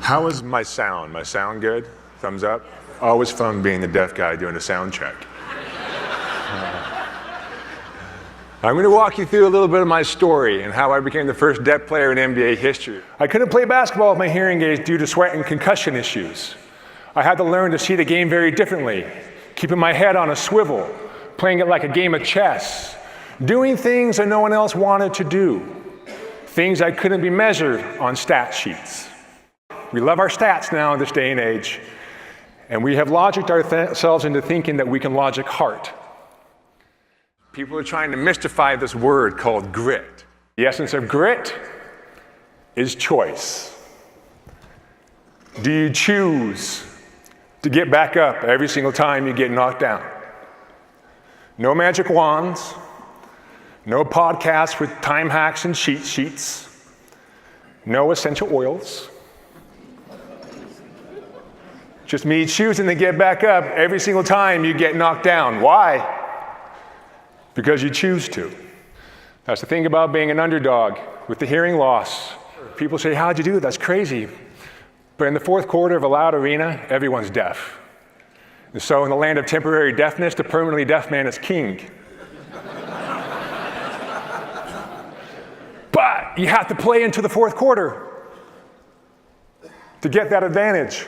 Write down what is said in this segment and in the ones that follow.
How is my sound? My sound good? Thumbs up? Always fun being the deaf guy doing a sound check. I'm going to walk you through a little bit of my story and how I became the first deaf player in NBA history. I couldn't play basketball with my hearing aids due to sweat and concussion issues. I had to learn to see the game very differently, keeping my head on a swivel, playing it like a game of chess, doing things that no one else wanted to do, things that couldn't be measured on stat sheets. We love our stats now in this day and age, and we have logicked ourselves into thinking that we can logic heart. People are trying to mystify this word called grit. The essence of grit is choice. Do you choose to get back up every single time you get knocked down? No magic wands, no podcasts with time hacks and cheat sheets, no essential oils. Just me choosing to get back up every single time you get knocked down. Why? Because you choose to. That's the thing about being an underdog with the hearing loss. People say, how'd you do it? That's crazy. But in the fourth quarter of a loud arena, everyone's deaf. And so in the land of temporary deafness, the permanently deaf man is king. But you have to play into the fourth quarter to get that advantage.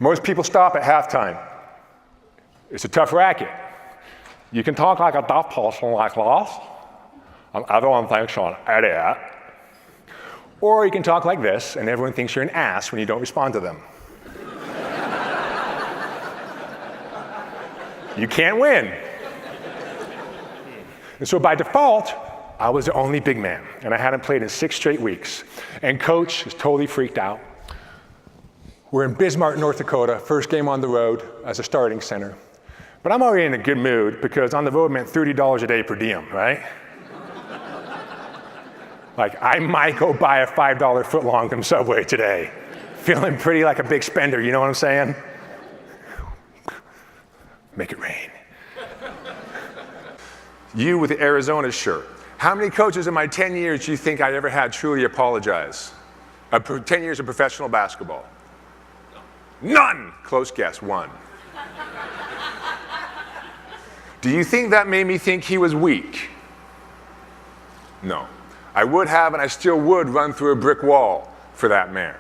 Most people stop at halftime. It's a tough racket. You can talk like a deaf person like this, and everyone thinks you're an idiot. Or you can talk like this, and everyone thinks you're an ass when you don't respond to them. You can't win. And so by default, I was the only big man, and I hadn't played in 6 straight weeks. And coach is totally freaked out. We're in Bismarck, North Dakota, first game on the road as a starting center. But I'm already in a good mood because on the road meant $30 a day per diem, right? Like, I might go buy a $5 footlong from Subway today. Feeling pretty like a big spender, you know what I'm saying? Make it rain. You with the Arizona shirt. How many coaches in my 10 years do you think I ever had truly apologize? 10 years of professional basketball. None! Close guess, 1. Do you think that made me think he was weak? No. I would have, and I still would, run through a brick wall for that man.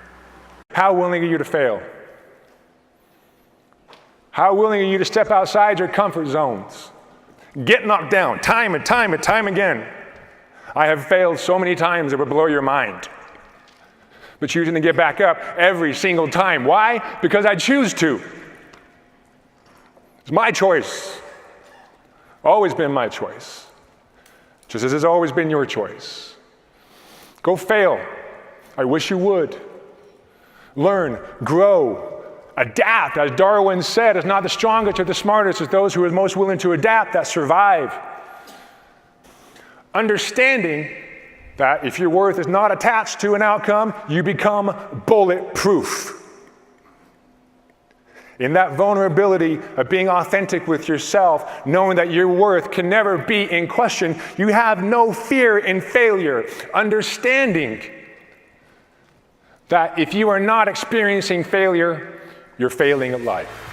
How willing are you to fail? How willing are you to step outside your comfort zones? Get knocked down time and time and time again. I have failed so many times it would blow your mind. But choosing to get back up every single time. Why? Because I choose to. It's my choice. Always been my choice. Just as it's always been your choice. Go fail. I wish you would. Learn, grow, adapt. As Darwin said, it's not the strongest or the smartest, it's those who are most willing to adapt that survive. Understanding that if your worth is not attached to an outcome, you become bulletproof. In that vulnerability of being authentic with yourself, knowing that your worth can never be in question, you have no fear in failure. Understanding that if you are not experiencing failure, you're failing at life.